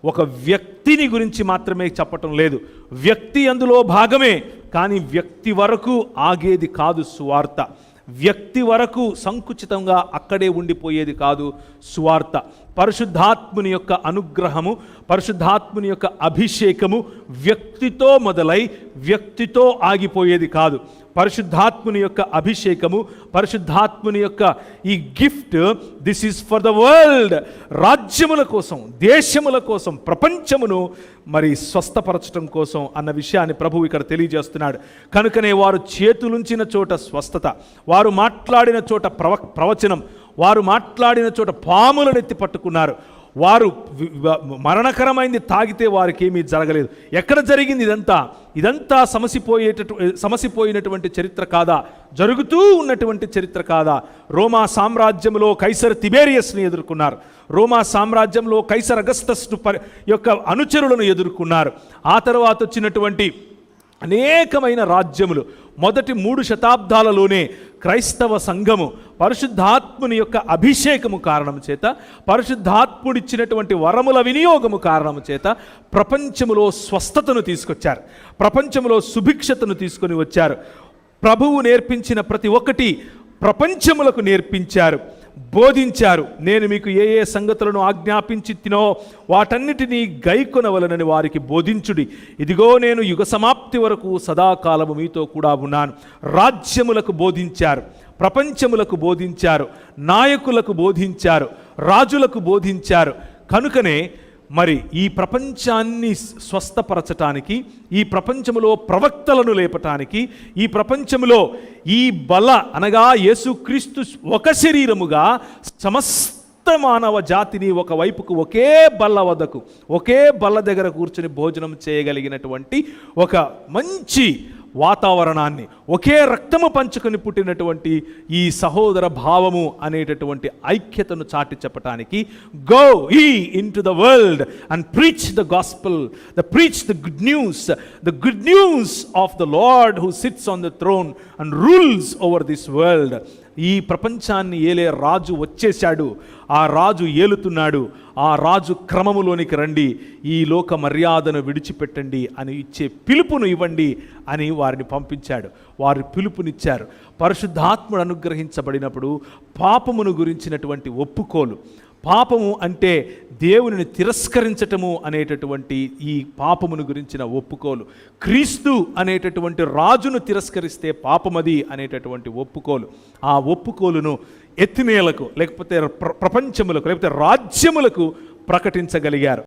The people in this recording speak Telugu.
ఒక వ్యక్తిని గురించి మాత్రమే చెప్పటం లేదు. వ్యక్తి అందులో భాగమే, కానీ వ్యక్తి వరకు ఆగేది కాదు సువార్త. వ్యక్తి వరకు సంకుచితంగా అక్కడే ఉండిపోయేది కాదు సువార్త. పరిశుద్ధాత్ముని యొక్క అనుగ్రహము, పరిశుద్ధాత్ముని యొక్క అభిషేకము వ్యక్తితో మొదలై వ్యక్తితో ఆగిపోయేది కాదు. పరిశుద్ధాత్ముని యొక్క అభిషేకము, పరిశుద్ధాత్ముని యొక్క ఈ gift, this is for the world, రాజ్యముల కోసం, దేశముల కోసం, ప్రపంచమును మరి స్వస్థపరచడం కోసం అన్న విషయాన్ని ప్రభువు ఇక్కడ తెలియజేస్తున్నాడు. కనుకనే వారు చేతులుంచిన చోట స్వస్థత, వారు మాట్లాడిన చోట ప్రవచనం, వారు మాట్లాడిన చోట పాములను ఎత్తి పట్టుకున్నారు. వారు మరణకరమైంది తాగితే వారికి ఏమీ జరగలేదు. ఎక్కడ జరిగింది ఇదంతా సమసిపోయినటువంటి చరిత్ర కాదా? జరుగుతూ ఉన్నటువంటి చరిత్ర కాదా? రోమా సామ్రాజ్యంలో కైసర్ తిబేరియస్ని ఎదుర్కొన్నారు. రోమా సామ్రాజ్యంలో కైసర్ అగస్తస్ యొక్క అనుచరులను ఎదుర్కొన్నారు. ఆ తర్వాత వచ్చినటువంటి అనేకమైన రాజ్యములు, మొదటి 3 శతాబ్దాలలోనే క్రైస్తవ సంఘము పరిశుద్ధాత్ముని యొక్క అభిషేకము కారణం చేత, పరిశుద్ధాత్ముడిచ్చినటువంటి వరముల వినియోగము కారణము చేత ప్రపంచములో స్వస్థతను తీసుకొచ్చారు, ప్రపంచములో సుభిక్షతను తీసుకొని వచ్చారు. ప్రభువు నేర్పించిన ప్రతి ఒక్కటి ప్రపంచములకు నేర్పించారు, బోధించారు. నేను మీకు ఏ ఏ సంగతులను ఆజ్ఞాపించి తినో వాటన్నిటినీ గైకొనవలనని వారికి బోధించుడి. ఇదిగో నేను యుగ సమాప్తి వరకు సదాకాలము మీతో కూడా ఉన్నాను. రాజ్యములకు బోధించారు, ప్రపంచములకు బోధించారు, నాయకులకు బోధించారు, రాజులకు బోధించారు. కనుకనే మరి ఈ ప్రపంచాన్ని స్వస్థపరచటానికి, ఈ ప్రపంచములో ప్రవక్తలను లేపటానికి, ఈ ప్రపంచములో ఈ బల అనగా యేసుక్రీస్తు ఒక శరీరముగా సమస్త మానవ జాతిని ఒకవైపుకు ఒకే బల్ల వద్దకు, ఒకే బల్ల దగ్గర కూర్చొని భోజనం చేయగలిగినటువంటి ఒక మంచి వాతావరణాన్ని, ఒకే రక్తము పంచుకొని పుట్టినటువంటి ఈ సహోదర భావము అనేటటువంటి ఐక్యతను చాటి చెప్పటానికి, go ye into the world and preach the gospel, preach the good news of the Lord who sits on the throne and rules over this world. ఈ ప్రపంచాన్ని ఏలే రాజు వచ్చేశాడు, ఆ రాజు ఏలుతున్నాడు. ఆ రాజు క్రమములోనికి రండి, ఈ లోక మర్యాదను విడిచిపెట్టండి అని ఇచ్చే పిలుపును ఇవ్వండి అని వారిని పంపించాడు. వారు పిలుపునిచ్చారు. పరిశుద్ధాత్ముడు అనుగ్రహించబడినప్పుడు పాపమును గురించినటువంటి ఒప్పుకోలు, పాపము అంటే దేవునిని తిరస్కరించటము అనేటటువంటి ఈ పాపమును గురించిన ఒప్పుకోలు, క్రీస్తు అనేటటువంటి రాజును తిరస్కరిస్తే పాపమది అనేటటువంటి ఒప్పుకోలు, ఆ ఒప్పుకోలును ఎత్తినేలకు లేకపోతే ప్రపంచములకు లేకపోతే రాజ్యములకు ప్రకటించగలిగారు.